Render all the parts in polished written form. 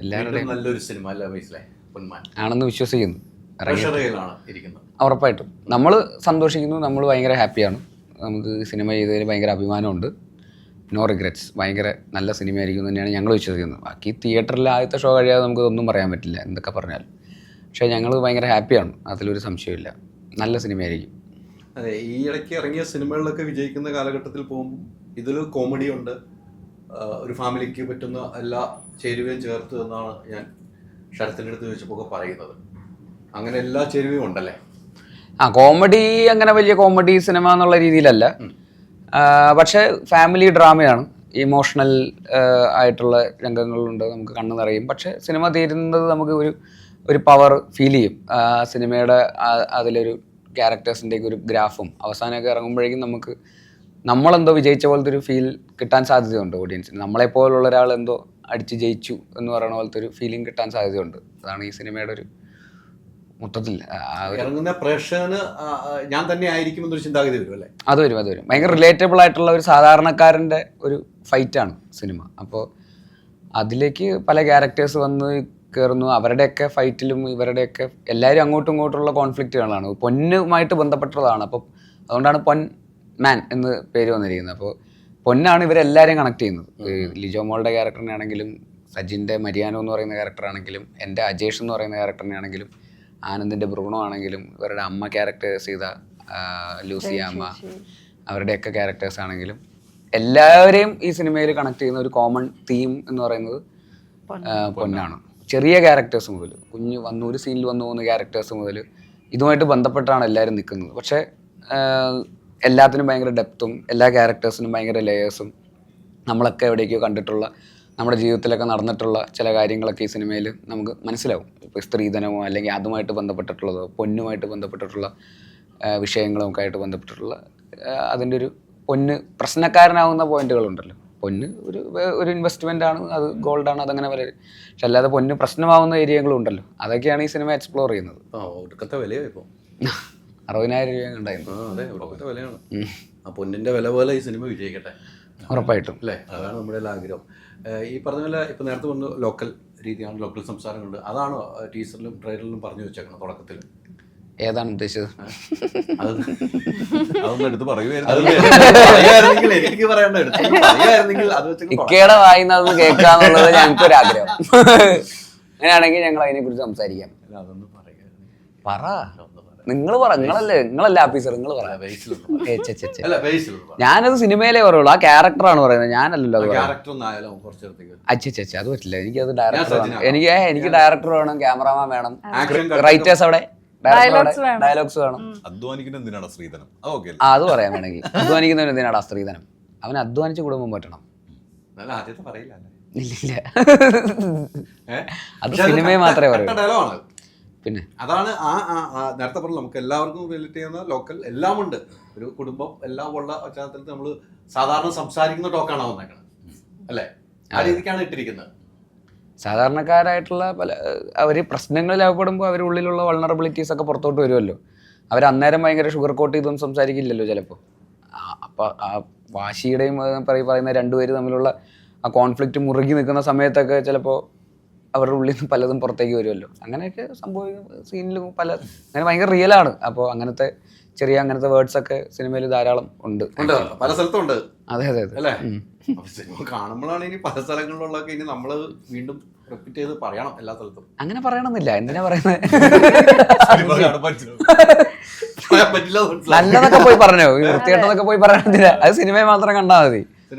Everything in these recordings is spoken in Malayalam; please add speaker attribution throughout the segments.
Speaker 1: എല്ലാവരുടെയും
Speaker 2: നല്ലൊരു സിനിമ അല്ല മനസ്സിലായി പൊന്മാൻ
Speaker 1: ആണെന്ന് വിശ്വസിക്കുന്നു.
Speaker 2: ഇരിക്കുന്നത്.
Speaker 1: ഉറപ്പായിട്ടും നമ്മൾ സന്തോഷിക്കുന്നു, നമ്മൾ ഭയങ്കര ഹാപ്പിയാണ്. നമുക്ക് സിനിമ ചെയ്തതിൽ ഭയങ്കര അഭിമാനമുണ്ട്. No regrets. ഭയങ്കര നല്ല സിനിമയായിരിക്കും തന്നെയാണ് ഞങ്ങൾ വിശ്വസിക്കുന്നത്. ബാക്കി തിയേറ്ററിൽ ആദ്യത്തെ ഷോ കഴിയാതെ നമുക്ക് ഒന്നും പറയാൻ പറ്റില്ല എന്തൊക്കെ പറഞ്ഞാലും. പക്ഷേ ഞങ്ങൾ ഭയങ്കര ഹാപ്പിയാണ്, അതിലൊരു സംശയമില്ല. നല്ല സിനിമയായിരിക്കും.
Speaker 2: അതെ, ഈ ഇടയ്ക്ക് ഇറങ്ങിയ സിനിമകളിലൊക്കെ വിജയിക്കുന്ന കാലഘട്ടത്തിൽ പോകുമ്പോൾ ഇതിൽ കോമഡി ഉണ്ട്, ഒരു ഫാമിലിക്ക് പറ്റുന്ന എല്ലാ ചേരുവയും ചേർത്ത് എന്നാണ് ഞാൻ ശരത്തിൻ്റെ അടുത്ത് ചോദിച്ചപ്പോൾ പറയുന്നത്. അങ്ങനെ എല്ലാ ചേരുവയും ഉണ്ടല്ലേ?
Speaker 1: കോമഡി അങ്ങനെ വലിയ കോമഡി സിനിമ എന്നുള്ള രീതിയിലല്ല, പക്ഷേ ഫാമിലി ഡ്രാമയാണ്. ഇമോഷണൽ ആയിട്ടുള്ള രംഗങ്ങളുണ്ട്, നമുക്ക് കണ്ണു നിറയും. പക്ഷേ സിനിമ തീരുന്നത് നമുക്ക് ഒരു പവർ ഫീൽ ചെയ്യും. സിനിമയുടെ അതിലൊരു ക്യാരക്ടേഴ്സിൻ്റെയൊക്കെ ഒരു ഗ്രാഫും അവസാനമൊക്കെ ഇറങ്ങുമ്പോഴേക്കും നമ്മളെന്തോ വിജയിച്ച പോലത്തെ ഒരു ഫീൽ കിട്ടാൻ സാധ്യതയുണ്ട് ഓഡിയൻസിന്. നമ്മളെപ്പോലുള്ള ഒരാൾ എന്തോ അടിച്ച് ജയിച്ചു എന്ന് പറയുന്ന പോലത്തെ ഒരു ഫീലിംഗ് കിട്ടാൻ സാധ്യതയുണ്ട്. അതാണ് ഈ സിനിമയുടെ ഒരു മൊത്തത്തിൽ
Speaker 2: ഇറങ്ങുന്ന പ്രേക്ഷകന് ഞാൻ തന്നെ ആയിരിക്കും എന്നൊരു ചിന്താഗതി വരും അല്ലേ?
Speaker 1: അത് വരും. ഭയങ്കര റിലേറ്റബിൾ ആയിട്ടുള്ള ഒരു സാധാരണക്കാരൻ്റെ ഒരു ഫൈറ്റാണ് സിനിമ. അപ്പോൾ അതിലേക്ക് പല ക്യാരക്ടേഴ്സ് വന്ന് കയറുന്നു. അവരുടെയൊക്കെ ഫൈറ്റിലും ഇവരുടെയൊക്കെ എല്ലാവരും അങ്ങോട്ടും ഇങ്ങോട്ടുള്ള കോൺഫ്ലിക്റ്റുകളാണ്, പൊന്നുമായിട്ട് ബന്ധപ്പെട്ടതാണ്. അപ്പോൾ അതുകൊണ്ടാണ് പൊൻ മാൻ എന്ന് പേര് വന്നിരിക്കുന്നത്. അപ്പോൾ പൊന്നാണ് ഇവരെല്ലാവരെയും കണക്ട് ചെയ്യുന്നത്. ലിജോ മോളുടെ ക്യാരക്ടറിനെ ആണെങ്കിലും, സജിൻ്റെ മരിയാനോ എന്ന് പറയുന്ന ക്യാരക്ടറാണെങ്കിലും, എൻ്റെ അജേഷ് എന്ന് പറയുന്ന ക്യാരക്ടറിനെ ആണെങ്കിലും, ആനന്ദിൻ്റെ ബ്രൂണോ ആണെങ്കിലും, ഇവരുടെ അമ്മ ക്യാരക്ടേഴ്സ് ചെയ്ത ലൂസിയ അമ്മ, അവരുടെയൊക്കെ ക്യാരക്ടേഴ്സ് ആണെങ്കിലും എല്ലാവരെയും ഈ സിനിമയിൽ കണക്ട് ചെയ്യുന്ന ഒരു കോമൺ തീം എന്ന് പറയുന്നത് പൊന്നാണ്. ചെറിയ ക്യാരക്ടേഴ്സ് മുതൽ ഒരു സീനിൽ വന്നു പോകുന്ന ക്യാരക്ടേഴ്സ് മുതൽ ഇതുമായിട്ട് ബന്ധപ്പെട്ടാണ് എല്ലാവരും നിൽക്കുന്നത്. പക്ഷേ എല്ലാത്തിനും ഭയങ്കര ഡെപ്തും എല്ലാ ക്യാരക്ടേഴ്സിനും ഭയങ്കര ലെയേഴ്സും, നമ്മളൊക്കെ എവിടേക്കോ കണ്ടിട്ടുള്ള, നമ്മുടെ ജീവിതത്തിലൊക്കെ നടന്നിട്ടുള്ള ചില കാര്യങ്ങളൊക്കെ ഈ സിനിമയിൽ നമുക്ക് മനസ്സിലാവും. ഇപ്പോൾ സ്ത്രീധനമോ അല്ലെങ്കിൽ അതുമായിട്ട് ബന്ധപ്പെട്ടിട്ടുള്ളതോ പൊന്നുമായിട്ട് ബന്ധപ്പെട്ടിട്ടുള്ള വിഷയങ്ങളും ഒക്കെ ആയിട്ട് ബന്ധപ്പെട്ടിട്ടുള്ള അതിൻ്റെ ഒരു പൊന്ന് പ്രശ്നക്കാരനാവുന്ന പോയിന്റുകളുണ്ടല്ലോ. പൊന്ന് ഒരു ഇൻവെസ്റ്റ്മെൻ്റ് ആണ്, അത് ഗോൾഡാണ്, അതങ്ങനെ വരെ. പക്ഷെ അല്ലാതെ പൊന്ന് പ്രശ്നമാവുന്ന ഏരിയകളും ഉണ്ടല്ലോ. അതൊക്കെയാണ് ഈ സിനിമ എക്സ്പ്ലോർ ചെയ്യുന്നത്.
Speaker 2: ഒടുക്കത്തെ വിലയോ ഇപ്പോൾ
Speaker 1: 60,000 രൂപ ഉണ്ടായിരുന്നു.
Speaker 2: അതെ, ഒടുക്കത്തെ വിലയാണ്. ആ പൊന്നിൻ്റെ വില പോലെ ഈ സിനിമ വിജയിക്കട്ടെ
Speaker 1: ഉറപ്പായിട്ടും
Speaker 2: അല്ലേ? അതാണ് നമ്മുടെ എല്ലാ ആഗ്രഹം. ഈ പറഞ്ഞ പോലെ ഇപ്പം നേരത്തെ പറഞ്ഞു ലോക്കൽ രീതിയാണ്, ലോക്കൽ സംസാരങ്ങളുണ്ട്. അതാണോ ടീച്ചറിലും ട്രെയിലറിലും പറഞ്ഞു വെച്ചേക്കണം തുടക്കത്തിൽ?
Speaker 1: ഏതാണ് ഉദ്ദേശിച്ചത്?
Speaker 2: അതൊന്നും എടുത്ത് പറയുമായിരുന്നെങ്കിൽ എനിക്ക് പറയായിരുന്നെങ്കിൽ അത്
Speaker 1: ഇക്കയുടെ വായിന്നത് കേൾക്കാന്നുള്ളത് ഞങ്ങൾക്കൊരു ആഗ്രഹം. അങ്ങനെയാണെങ്കിൽ ഞങ്ങൾ അതിനെ കുറിച്ച് സംസാരിക്കാം.
Speaker 2: അതൊന്നും പറയാ
Speaker 1: പറ, നിങ്ങളല്ലേ ഓഫീസർ, നിങ്ങൾ പറ. ഞാനത് സിനിമയിലേ പറയുള്ളൂ, ആ ക്യാരക്ടറാണ് പറയുന്നത്, ഞാനല്ലല്ലോ. അച്ഛ അത് പറ്റില്ല. എനിക്കത് ഡയറക്ടർ വേണം. എനിക്ക് ഡയറക്ടർ വേണം, ക്യാമറമാൻ വേണം, റൈറ്റേഴ്സ് അവിടെ ഡയലോഗ്സ് വേണം. അത് പറയാൻ വേണമെങ്കിൽ അധ്വാനിക്കുന്നവന് എന്തിനാടാ സ്ത്രീധനം? അവൻ അധ്വാനിച്ച് കുടുംബം പറ്റണം. ഇല്ല, അത് സിനിമയെ മാത്രമേ പറയൂ. പിന്നെ
Speaker 2: അതാണ് നേരത്തെ പറഞ്ഞു, നമുക്ക് എല്ലാവർക്കും റിലേറ്റ് ചെയ്യുന്ന ലോക്കൽ എല്ലാം ഉണ്ട്. ഒരു കുടുംബം എല്ലാം ഉള്ള പശ്ചാത്തലത്തിൽ നമ്മൾ സാധാരണ സംസാരിക്കുന്ന ടോക്കാണ് വന്നേക്കുന്നത് അല്ലേ? ആ രീതിക്കാണ് ഇട്ടിരിക്കുന്നത്.
Speaker 1: സാധാരണക്കാരായിട്ടുള്ള അവർ പ്രശ്നങ്ങളിൽ അകപ്പെടുമ്പോൾ അവരുള്ളിലുള്ള വൾണറബിലിറ്റീസ് ഒക്കെ പുറത്തോട്ട് വരുമല്ലോ. അവർ അന്നേരം ഭയങ്കര ഷുഗർ കോട്ട് ചെയ്തൊന്നും സംസാരിക്കില്ലല്ലോ ചിലപ്പോൾ. അപ്പോൾ ആ വാശിയുടെയും പറയുന്ന രണ്ടുപേര് തമ്മിലുള്ള ആ കോൺഫ്ലിക്റ്റ് മുറുകി നിൽക്കുന്ന സമയത്തൊക്കെ ചിലപ്പോൾ അവരുടെ ഉള്ളിൽ നിന്ന് പലതും പുറത്തേക്ക് വരുമല്ലോ. അങ്ങനെയൊക്കെ സംഭവിക്കുന്ന സീനിലും അങ്ങനെ ഭയങ്കര റിയലാണ്. അപ്പോൾ അങ്ങനത്തെ വേർഡ്സ് ഒക്കെ സിനിമയിൽ ധാരാളം ഉണ്ട്,
Speaker 2: പല സ്ഥലത്തും ഉണ്ട്.
Speaker 1: അതെ
Speaker 2: അല്ലേ? സിനിമ കാണുമ്പോഴാണ് ഇനി പല സ്ഥലങ്ങളിലുള്ളതൊക്കെ ഇനി നമ്മള് വീണ്ടും റിപ്പീറ്റ് ചെയ്ത് പറയണം എല്ലാ സ്ഥലത്തും.
Speaker 1: അങ്ങനെ പറയണമെന്നില്ല. എന്തിനാ പറയുന്നത്? നല്ലതൊക്കെ പോയി പറഞ്ഞോ, വൃത്തികെട്ടതൊക്കെ പോയി പറയണമെന്നില്ല. അത് സിനിമയെ മാത്രം കണ്ടാൽ മതി.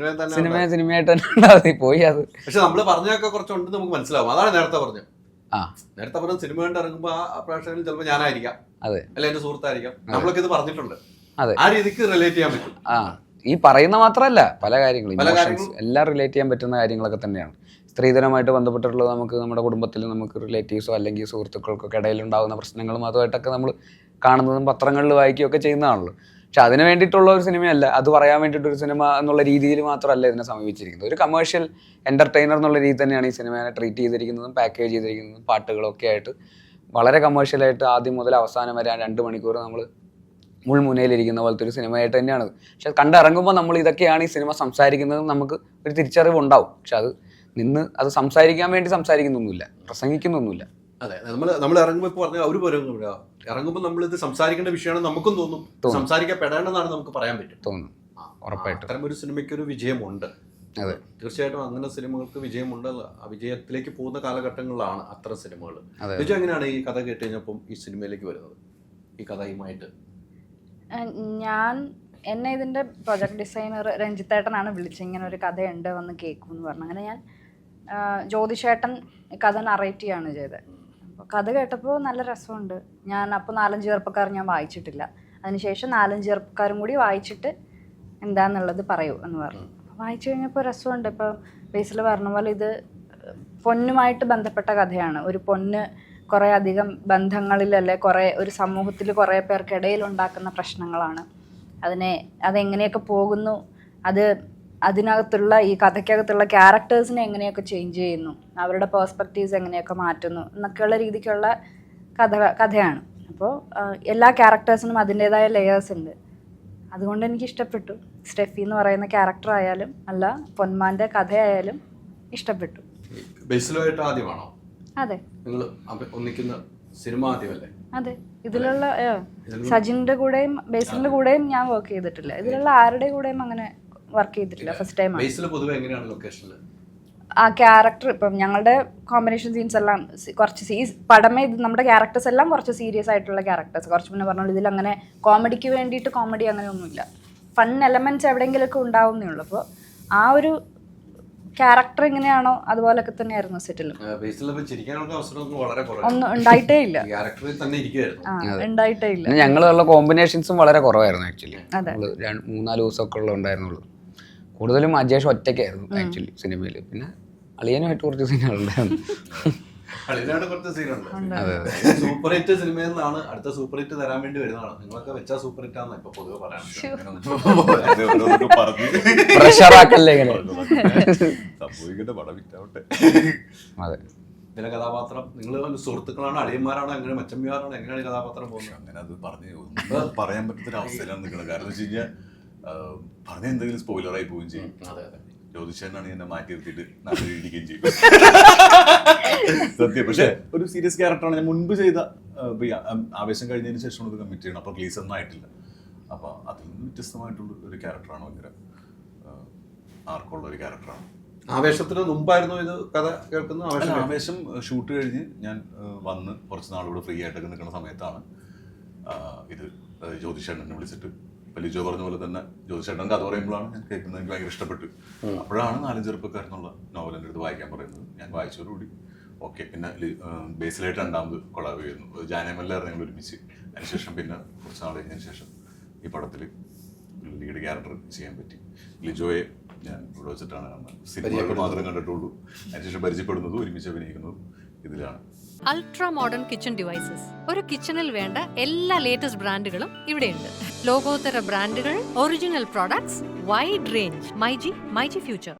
Speaker 1: സിനിമയായിട്ട് തന്നെ കണ്ടാൽ മതി. പോയി അത്
Speaker 2: പക്ഷെ നമ്മള് പറഞ്ഞൊക്കെ കുറച്ചുണ്ട് നമുക്ക് മനസ്സിലാവും. അതാണ് നേരത്തെ പറഞ്ഞത്. സിനിമ കണ്ട് ഇറങ്ങുമ്പോ ആ പ്രേക്ഷകരിൽ ചിലപ്പോൾ ഞാനായിരിക്കാം, അല്ലെ എന്റെ സുഹൃത്തായിരിക്കാം, നമ്മളൊക്കെ ഇത് പറഞ്ഞിട്ടുണ്ട്. ആ രീതിക്ക് റിലേറ്റ് ചെയ്യാൻ പറ്റും.
Speaker 1: ഈ പറയുന്ന മാത്രമല്ല, പല കാര്യങ്ങളും എല്ലാം റിലേറ്റ് ചെയ്യാൻ പറ്റുന്ന കാര്യങ്ങളൊക്കെ തന്നെയാണ്. സ്ത്രീധനമായിട്ട് ബന്ധപ്പെട്ടിട്ടുള്ളത് നമുക്ക് നമ്മുടെ കുടുംബത്തിൽ നമുക്ക് റിലേറ്റീവ്സോ അല്ലെങ്കിൽ സുഹൃത്തുക്കൾക്കൊക്കെ ഇടയിലുണ്ടാകുന്ന പ്രശ്നങ്ങളും അതുമായിട്ടൊക്കെ നമ്മൾ കാണുന്നതും പത്രങ്ങളിൽ വായിക്കുകയൊക്കെ ചെയ്യുന്നതാണല്ലോ. പക്ഷെ അതിന് വേണ്ടിയിട്ടുള്ള ഒരു സിനിമയല്ല, അത് പറയാൻ വേണ്ടിയിട്ടൊരു സിനിമ എന്നുള്ള രീതിയിൽ മാത്രമല്ല ഇതിനെ സമീപിച്ചിരിക്കുന്നത്. ഒരു കമേഴ്ഷ്യൽ എൻ്റർടൈനർ എന്നുള്ള രീതി തന്നെയാണ് ഈ സിനിമയെ ട്രീറ്റ് ചെയ്തിരിക്കുന്നതും പാക്കേജ് ചെയ്തിരിക്കുന്നതും. പാട്ടുകളൊക്കെ ആയിട്ട് വളരെ കമേഴ്ഷ്യലായിട്ട് ആദ്യം മുതൽ അവസാനം വരെ 2 മണിക്കൂർ നമ്മൾ മുൾമുനയിലിരിക്കുന്ന പോലത്തെ ഒരു സിനിമയായിട്ട് തന്നെയാണത്. പക്ഷെ കണ്ടിറങ്ങുമ്പോൾ നമ്മൾ ഇതൊക്കെയാണ് ഈ സിനിമ സംസാരിക്കുന്നത് നമുക്ക് ഒരു തിരിച്ചറിവ് ഉണ്ടാവും. പക്ഷെ അത് നിന്ന് അത് സംസാരിക്കാൻ വേണ്ടി സംസാരിക്കുന്നൊന്നുമില്ല, പ്രസംഗിക്കുന്നൊന്നുമില്ല.
Speaker 2: അതെ, നമ്മൾ ഇറങ്ങുമ്പോൾ ഇപ്പോൾ പറഞ്ഞ ഒരു ഇറങ്ങുമ്പോൾ നമ്മൾ ഇത് സംസാരിക്കേണ്ട വിഷയമാണ് നമുക്കും തോന്നും, സംസാരിക്കപ്പെടേണ്ടതാണ് നമുക്ക് പറയാൻ പറ്റും
Speaker 1: തോന്നുന്നു. ഉറപ്പായിട്ടും
Speaker 2: അത്തരം ഒരു സിനിമയ്ക്ക് ഒരു വിജയമുണ്ട്.
Speaker 1: അതെ,
Speaker 2: തീർച്ചയായിട്ടും അങ്ങനെ സിനിമകൾക്ക് വിജയമുണ്ട്. ആ വിജയത്തിലേക്ക് പോകുന്ന കാലഘട്ടങ്ങളിലാണ് അത്തരം സിനിമകൾ. വിജയ് എങ്ങനെയാണ് ഈ കഥ കേട്ട് കഴിഞ്ഞപ്പം ഈ സിനിമയിലേക്ക് വരുന്നത്, ഈ കഥയുമായിട്ട്?
Speaker 3: എന്നെ ഇതിൻ്റെ പ്രൊജക്ട് ഡിസൈനർ രഞ്ജിത്തേട്ടനാണ് വിളിച്ചത്, ഇങ്ങനെ ഒരു കഥയുണ്ട് വന്ന് കേൾക്കുമെന്ന് പറഞ്ഞു. അങ്ങനെ ഞാൻ ജ്യോതിഷേട്ടൻ കഥ നറേറ്റ് ചെയ്യാണ് ചെയ്തത്. അപ്പോൾ കഥ കേട്ടപ്പോൾ നല്ല രസമുണ്ട്. ഞാൻ അപ്പോൾ 4-5 ചെറുപ്പക്കാർ ഞാൻ വായിച്ചിട്ടില്ല, അതിനുശേഷം 4-5 ചെറുപ്പക്കാരും കൂടി വായിച്ചിട്ട് എന്താണെന്നുള്ളത് പറയൂ എന്ന് പറഞ്ഞു. അപ്പോൾ വായിച്ചു കഴിഞ്ഞപ്പോൾ രസമുണ്ട്. ഇപ്പോൾ ബേസിൽ പറഞ്ഞ പോലെ ഇത് പൊന്നുമായിട്ട് ബന്ധപ്പെട്ട കഥയാണ്. ഒരു പൊന്ന് കുറേ അധികം ബന്ധങ്ങളിലല്ലേ, കുറേ ഒരു സമൂഹത്തിൽ കുറേ പേർക്കിടയിൽ ഉണ്ടാക്കുന്ന പ്രശ്നങ്ങളാണ്. അതെങ്ങനെയൊക്കെ പോകുന്നു, അതിനകത്തുള്ള ഈ കഥയ്ക്കകത്തുള്ള ക്യാരക്ടേഴ്സിനെ എങ്ങനെയൊക്കെ ചേഞ്ച് ചെയ്യുന്നു, അവരുടെ പേഴ്സ്പെക്റ്റീവ്സ് എങ്ങനെയൊക്കെ മാറ്റുന്നു എന്നൊക്കെയുള്ള രീതിക്കുള്ള കഥയാണ്. അപ്പോൾ എല്ലാ ക്യാരക്ടേഴ്സിനും അതിൻ്റേതായ ലെയേഴ്സ് ഉണ്ട്. അതുകൊണ്ട് എനിക്ക് ഇഷ്ടപ്പെട്ടു. സ്റ്റെഫി എന്ന് പറയുന്ന ക്യാരക്ടർ ആയാലും അല്ല പൊന്മാൻ്റെ കഥയായാലും ഇഷ്ടപ്പെട്ടു.
Speaker 2: ബേസിലുമായിട്ട് ആദ്യമാണോ?
Speaker 3: അതെ,
Speaker 2: നിങ്ങൾ ഒന്നിക്കുന്ന സിനിമ ആദ്യമല്ലേ?
Speaker 3: അതെ, ഇതിലുള്ള സജിൻ്റെ കൂടെയും ബേസിലിൻ്റെ കൂടെയും ഞാൻ വർക്ക് ചെയ്തിട്ടില്ല. ഇതിലുള്ള ആരുടെ കൂടെയും അങ്ങനെ വർക്ക് ചെയ്തിട്ടില്ല, ഫസ്റ്റ് ടൈം.
Speaker 2: ബേസിൽ പൊതുവെ എങ്ങനെയാണ് ലൊക്കേഷനിൽ
Speaker 3: ആ ക്യാരക്ടർ ഇപ്പം ഞങ്ങളുടെ കോമ്പിനേഷൻ സീൻസ് എല്ലാം കുറച്ച് പടമേ ഇത് നമ്മുടെ ക്യാരക്ടേഴ്സ് എല്ലാം കുറച്ച് സീരിയസ് ആയിട്ടുള്ള ക്യാരക്ടേഴ്സ്. കുറച്ച് മുന്നേ പറഞ്ഞോളൂ, ഇതിലങ്ങനെ കോമഡിക്ക് വേണ്ടിയിട്ട് കോമഡി അങ്ങനെ ഒന്നുമില്ല, ഫൺ എലമെന്റ്സ് എവിടെയെങ്കിലുമൊക്കെ ഉണ്ടാവുന്നേ ഉള്ളൂ. അപ്പോൾ ആ ഒരു ക്യാരക്ടർ എങ്ങനെയാണോ അതുപോലൊക്കെ തന്നെയായിരുന്നു സെറ്റിലും. ഒന്നും ഉണ്ടായിട്ടേ ഇല്ല, ഉണ്ടായിട്ടേ ഇല്ല.
Speaker 1: ഞങ്ങളുള്ള കോമ്പിനേഷൻസും വളരെ കുറവായിരുന്നു ആക്ച്വലി. 3-4 ദിവസമൊക്കെ ഉള്ള ഉണ്ടായിരുന്നുള്ളൂ. കൂടുതലും അജേഷ് ഒറ്റയ്ക്കായിരുന്നു ആക്ച്വലി സിനിമയിൽ. പിന്നെ അളിയനുമായിട്ട് കുറച്ച് സീനുകളുണ്ടായിരുന്നു.
Speaker 2: സൂപ്പർ ഹിറ്റ് സിനിമയിൽ നിന്നാണ് അടുത്ത സൂപ്പർ ഹിറ്റ് തരാൻ വേണ്ടി വരുന്നതാണ്. നിങ്ങളൊക്കെ വെച്ചാ സൂപ്പർ ഹിറ്റ് ആണെന്ന് ഇപ്പൊ പൊതുവെ പറയാം.
Speaker 1: പ്രഷറാക്കല്ലേ ഇങ്ങനെ. അതെ,
Speaker 2: ഇതിലെ കഥാപാത്രം നിങ്ങൾ സുഹൃത്തുക്കളാണോ, അളിയന്മാരാണോ, എങ്ങനെ മച്ചമ്മിയാറാണോ, എങ്ങനെയാണ് കഥാപാത്രം പോകുന്നത്?
Speaker 4: അങ്ങനെ അത് പറയാൻ പറ്റുന്ന അവസ്ഥയിലാണ് നിൽക്കുന്നത്. കാരണം എന്ന് വെച്ച് കഴിഞ്ഞാൽ പറഞ്ഞ എന്തെങ്കിലും സ്പോയിലറായി പോവുകയും ചെയ്യും. ജ്യോതിഷനാണ് എന്നെ മാറ്റി നിർത്തിയിട്ട് നാട്ടിലിരിക്കുകയും ചെയ്യും. സത്യം. പക്ഷെ ഒരു സീരിയസ് ക്യാരക്ടറാണ് ഞാൻ മുൻപ് ചെയ്ത. ആവേശം കഴിഞ്ഞതിന് ശേഷം ഇത് കമ്മിറ്റ് ചെയ്യണം. അപ്പോൾ റിലീസ് ഒന്നും ആയിട്ടില്ല. അപ്പോൾ അതിൽ നിന്ന് വ്യത്യസ്തമായിട്ടുള്ള ഒരു ക്യാരക്ടറാണ്. ഭയങ്കര ആർക്കുള്ള ഒരു ക്യാരക്ടറാണ്.
Speaker 2: ആവേശത്തിന് മുമ്പായിരുന്നു ഇത് കഥ കേൾക്കുന്നത്?
Speaker 4: ആവേശം ഷൂട്ട് കഴിഞ്ഞ് ഞാൻ വന്ന് കുറച്ച് നാളിവിടെ ഫ്രീ ആയിട്ടൊക്കെ നിൽക്കുന്ന സമയത്താണ് ഇത് ജ്യോതിഷേട്ടനെ വിളിച്ചിട്ട് ലിജോ പറഞ്ഞ പോലെ തന്നെ ജ്യോതിഷേട്ടൻ കഥ പറയുമ്പോഴാണ് ഞാൻ കേൾക്കുന്നത്. എനിക്ക് ഭയങ്കര ഇഷ്ടപ്പെട്ടു. അപ്പോഴാണ് 4 ചെറുപ്പക്കാരെന്നുള്ള നോവൽ എൻ്റെ അടുത്ത് വായിക്കാൻ പറയുന്നത്. ഞാൻ വായിച്ചതോടുകൂടി ഓക്കെ. പിന്നെ ബേസിലായിട്ട് 2ാമത് കൊളാബ് ചെയ്യുന്നു. ജാനമല്ലായിരുന്നു ഞങ്ങൾ ഒരുമിച്ച്. അതിനുശേഷം പിന്നെ കുറച്ച് നാൾ കഴിഞ്ഞതിന് ശേഷം ഈ പടത്തിൽ ലീഡ് ക്യാരക്ടർ ചെയ്യാൻ പറ്റി. ലിജോയെ ഞാൻ ഇവിടെ വെച്ചിട്ടാണ് സിനിമകൾ മാത്രം കണ്ടിട്ടുള്ളൂ. അതിനുശേഷം പരിചയപ്പെടുന്നതും ഒരുമിച്ച് അഭിനയിക്കുന്നതും ഇതിലാണ്.
Speaker 5: Ultra modern kitchen devices. ഒരു കിച്ചണിൽ വേണ്ട എല്ലാ ലേറ്റസ്റ്റ് ബ്രാൻഡുകളും ഇവിടെയുണ്ട്. ലോകോത്തര ബ്രാൻഡുകൾ, original products, wide range. MyG future.